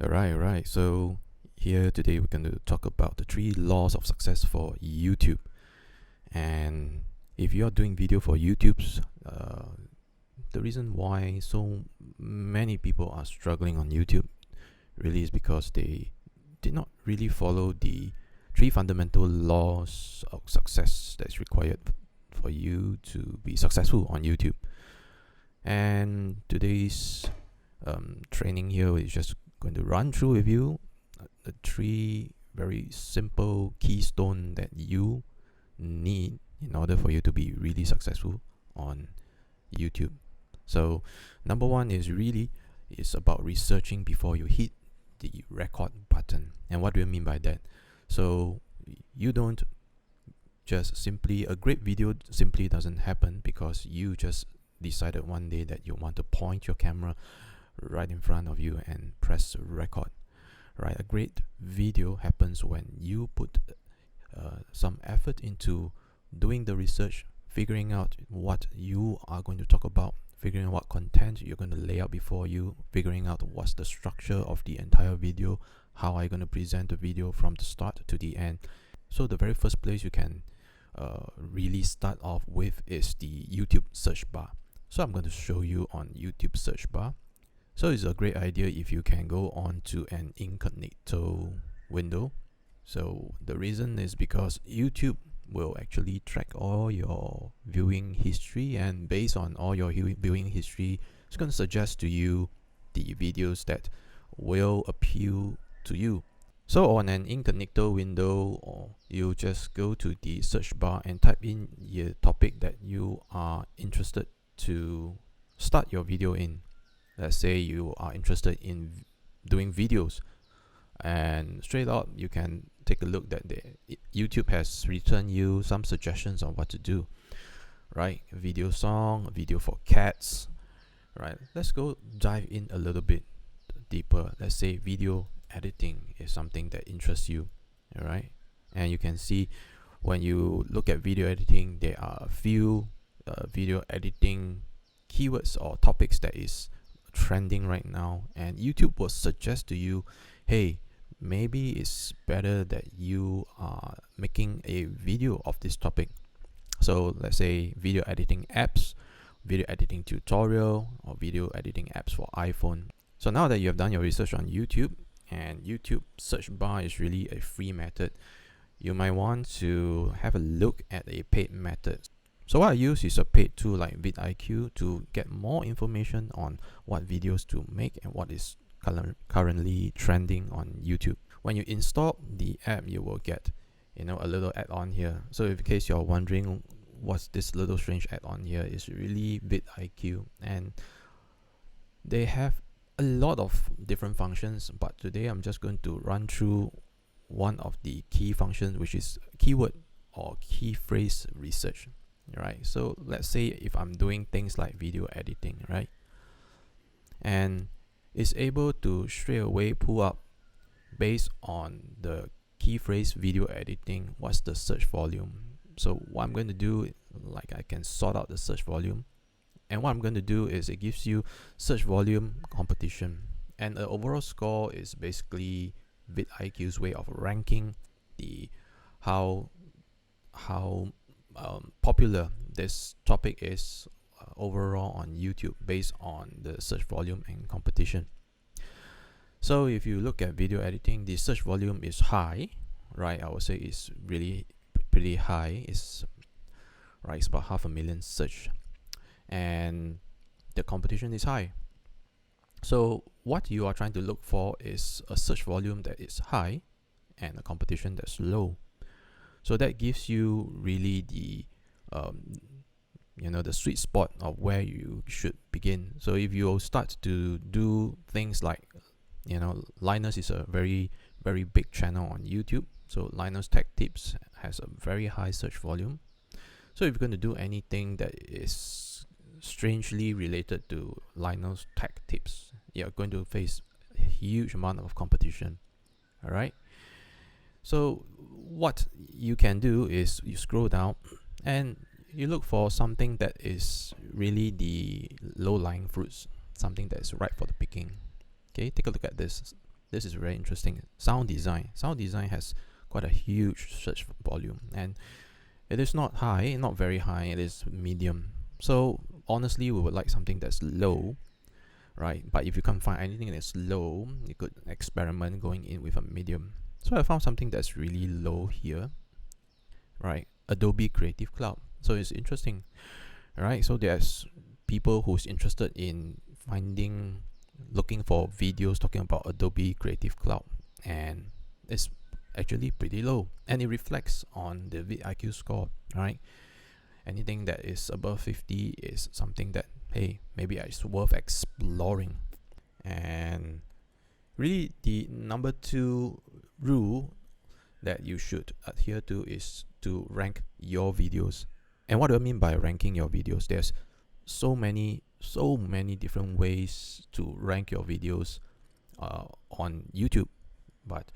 Alright. So here today we're going to talk about the 3 laws of success for YouTube. And if you're doing video for YouTube's, the reason why so many people are struggling on YouTube really is because they did not really follow the 3 fundamental laws of success that's required for you to be successful on YouTube. And today's training here is just going to run through with you the 3 very simple keystone that you need in order for you to be really successful on YouTube. So number 1 is about researching before you hit the record button. And what do you mean by that? So you don't just simply, a great video simply doesn't happen because you just decided one day that you want to point your camera right in front of you and press record. Right, a great video happens when you put some effort into doing the research, figuring out what you are going to talk about, figuring out what content you're going to lay out before you, figuring out what's the structure of the entire video, how are you going to present the video from the start to the end. So the very first place you can really start off with is the YouTube search bar. So I'm going to show you on YouTube search bar. So it's a great idea if you can go on to an incognito window. So the reason is because YouTube will actually track all your viewing history, and based on all your viewing history, it's going to suggest to you the videos that will appeal to you. So on an incognito window, or you just go to the search bar and type in the topic that you are interested to start your video in. Let's say you are interested in doing videos, and straight up you can take a look that YouTube has returned you some suggestions on what to do. Right, a video song, a video for cats. Right, let's go dive in a little bit deeper. Let's say video editing is something that interests you. All right, and you can see when you look at video editing, there are a few video editing keywords or topics that is trending right now, and YouTube will suggest to you, hey, maybe it's better that you are making a video of this topic. So let's say video editing apps, video editing tutorial, or video editing apps for iPhone. So now that you have done your research on YouTube, and YouTube search bar is really a free method, you might want to have a look at a paid method. So what I use is a paid tool like vidIQ to get more information on what videos to make and what is currently trending on YouTube. When you install the app, you will get a little add-on here. So in case you're wondering what's this little strange add-on here, is really vidIQ, and they have a lot of different functions, but today I'm just going to run through one of the key functions, which is keyword or key phrase research. Right, so let's say if I'm doing things like video editing, right, and it's able to straight away pull up based on the key phrase video editing, what's the search volume. So what I'm going to do, like, I can sort out the search volume, and what I'm going to do is it gives you search volume competition, and the overall score is basically vidIQ's way of ranking the how popular this topic is overall on YouTube based on the search volume and competition. So if you look at video editing, the search volume is high, right? I would say it's really pretty high. It's about 500,000 search, and the competition is high. So what you are trying to look for is a search volume that is high and a competition that's low. So that gives you really the the sweet spot of where you should begin. So if you start to do things like, Linus is a very big channel on YouTube. So Linus Tech Tips has a very high search volume. So if you're going to do anything that is strangely related to Linus Tech Tips, you're going to face a huge amount of competition. All right. So what you can do is you scroll down and you look for something that is really the low-lying fruits, something that is ripe for the picking. Okay, take a look at this. This is very interesting. Sound design. Sound design has quite a huge search volume, and it is not high, not very high. It is medium. So honestly, we would like something that's low, right? But if you can't find anything that's low, you could experiment going in with a medium. So I found something that's really low here, right? Adobe Creative Cloud. So it's interesting, right? So there's people who's interested in looking for videos talking about Adobe Creative Cloud, and it's actually pretty low, and it reflects on the vidIQ score, right? Anything that is above 50 is something that, hey, maybe it's worth exploring. And really, the number 2 rule that you should adhere to is to rank your videos. And what do I mean by ranking your videos? There's so many different ways to rank your videos on YouTube, but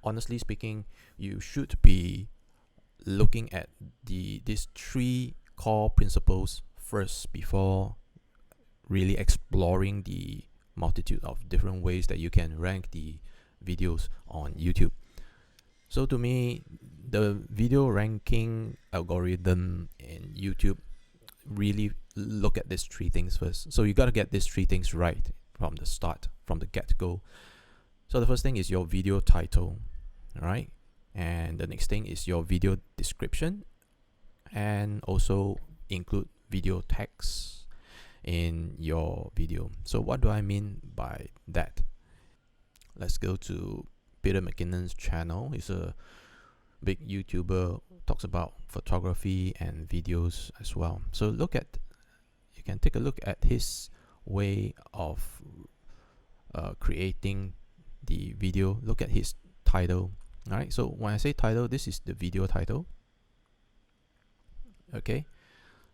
honestly speaking, you should be looking at these 3 core principles first before really exploring the multitude of different ways that you can rank the videos on YouTube. So to me, the video ranking algorithm in YouTube really look at these 3 things first. So you got to get these 3 things right from the start, from the get-go. So the first thing is your video title, right? And the next thing is your video description, and also include video text in your video. So what do I mean by that? Let's go to Peter McKinnon's channel. He's a big YouTuber, talks about photography and videos as well. So you can take a look at his way of creating the video. Look at his title. All right, so when I say title, this is the video title. Okay,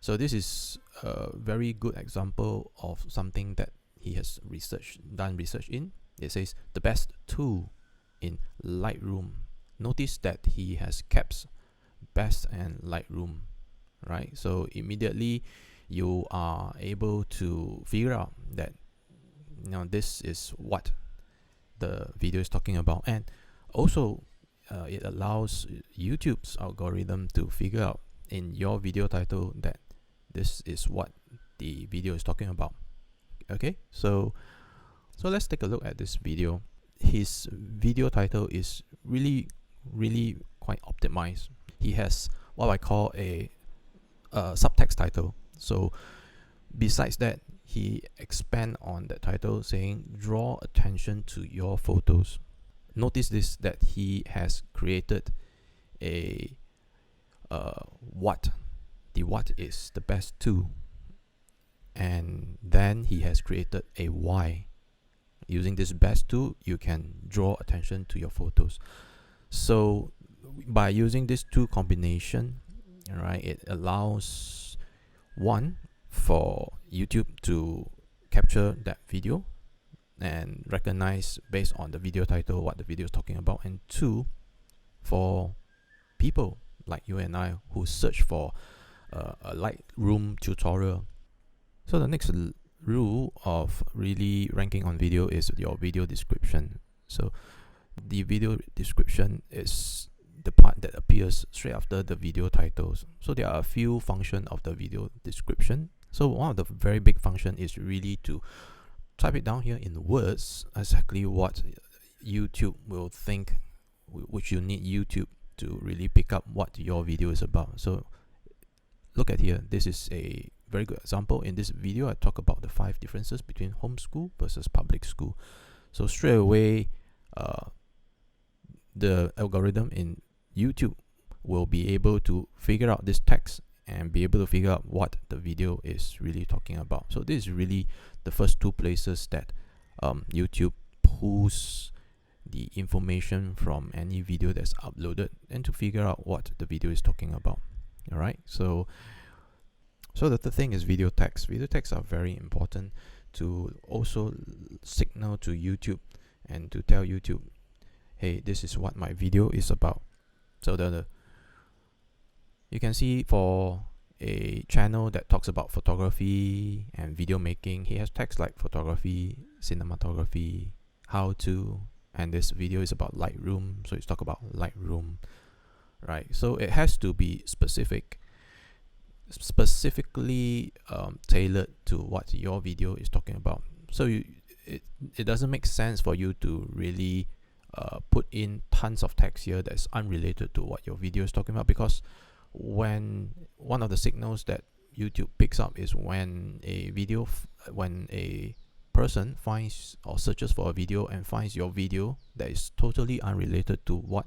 so this is a very good example of something that he has done research in. It says the best tool in Lightroom. Notice that he has kept best and Lightroom, right? So immediately you are able to figure out that this is what the video is talking about, and also it allows YouTube's algorithm to figure out in your video title that this is what the video is talking about. Okay, so let's take a look at this video. His video title is really quite optimized. He has what I call a subtext title. So besides that, he expand on that title saying draw attention to your photos. Notice this, that he has created a what. The what is the best tool, and then he has created a why. Using this best tool, you can draw attention to your photos. So by using this 2 combination, right, it allows one for YouTube to capture that video and recognize based on the video title what the video is talking about, and 2 for people like you and I who search for a Lightroom tutorial. So the next rule of really ranking on video is your video description. So the video description is the part that appears straight after the video titles. So there are a few functions of the video description. So one of the very big function is really to type it down here in words, exactly what YouTube will think, which you need YouTube to really pick up what your video is about. So look at here, this is a very good example. In this video, I talk about the 5 differences between homeschool versus public school. So straight away, the algorithm in YouTube will be able to figure out this text and be able to figure out what the video is really talking about. So this is really the first 2 places that YouTube pulls the information from any video that's uploaded, and to figure out what the video is talking about. All right, so the third thing is video text. Video texts are very important to also signal to YouTube and to tell YouTube, hey, this is what my video is about. So you can see for a channel that talks about photography and video making, he has text like photography, cinematography, how to, and this video is about Lightroom, so it's talk about Lightroom, right? So it has to be specifically tailored to what your video is talking about. So it doesn't make sense for you to really put in tons of text here that's unrelated to what your video is talking about, because when one of the signals that YouTube picks up is when when a person finds or searches for a video and finds your video that is totally unrelated to what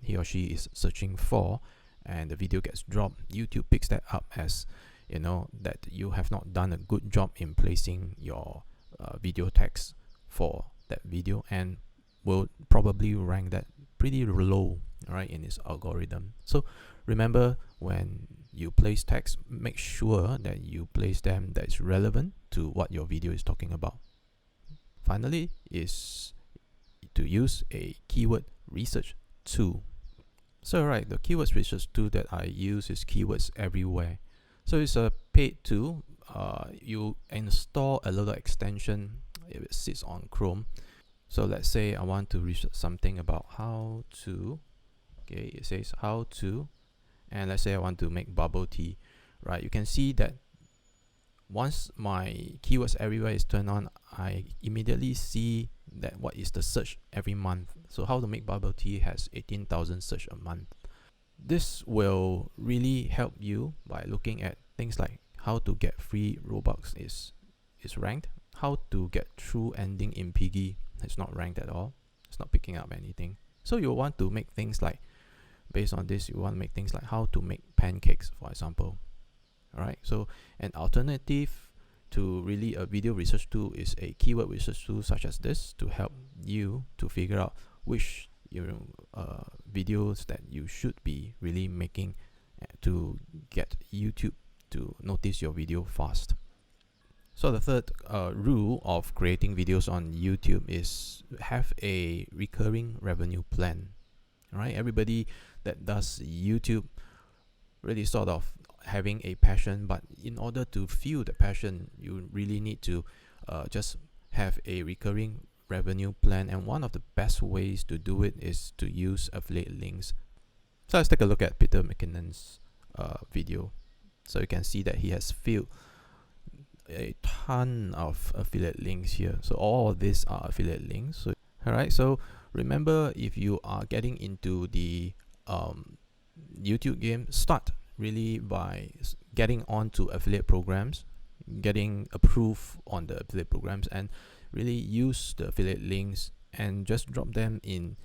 he or she is searching for, and the video gets dropped, YouTube picks that up as, you know, that you have not done a good job in placing your video text for that video, and will probably rank that pretty low, right, in its algorithm. So remember, when you place text, make sure that you place them that is relevant to what your video is talking about. Finally is to use a keyword research tool. So right, the keywords research tool that I use is Keywords Everywhere. So it's a paid tool. You install a little extension. It sits on Chrome. So let's say I want to research something about how to, okay, it says how to, and let's say I want to make bubble tea, right? You can see that once my Keywords Everywhere is turned on, I immediately see that what is the search every month. So how to make bubble tea has 18,000 search a month. This will really help you by looking at things like how to get free Robux is ranked, how to get true ending in Piggy, it's not ranked at all, it's not picking up anything. So you want to make things like, based on this, you want to make things like how to make pancakes, for example. Alright, so an alternative to really a video research tool is a keyword research tool such as this, to help you to figure out which videos that you should be really making to get YouTube to notice your video fast. So the third rule of creating videos on YouTube is have a recurring revenue plan. Right, everybody that does YouTube really sort of having a passion, but in order to fuel the passion, you really need to just have a recurring revenue plan, and one of the best ways to do it is to use affiliate links. So let's take a look at Peter McKinnon's video. So you can see that he has filled a ton of affiliate links here. So all of these are affiliate links. So, alright, so remember, if you are getting into the YouTube game, start really by getting onto affiliate programs, getting approved on the affiliate programs, and really use the affiliate links and just drop them in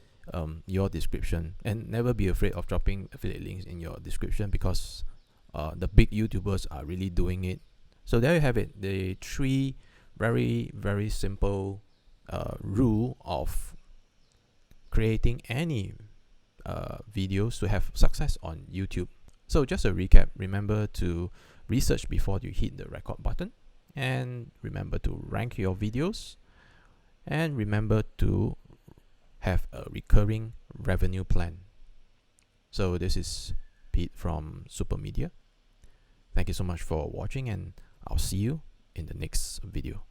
your description. And never be afraid of dropping affiliate links in your description, because the big YouTubers are really doing it. So there you have it, the 3 very, very simple rule of creating any videos to have success on YouTube. So just a recap, remember to research before you hit the record button, and remember to rank your videos, and remember to have a recurring revenue plan. So this is Pete from Super Media. Thank you so much for watching, and I'll see you in the next video.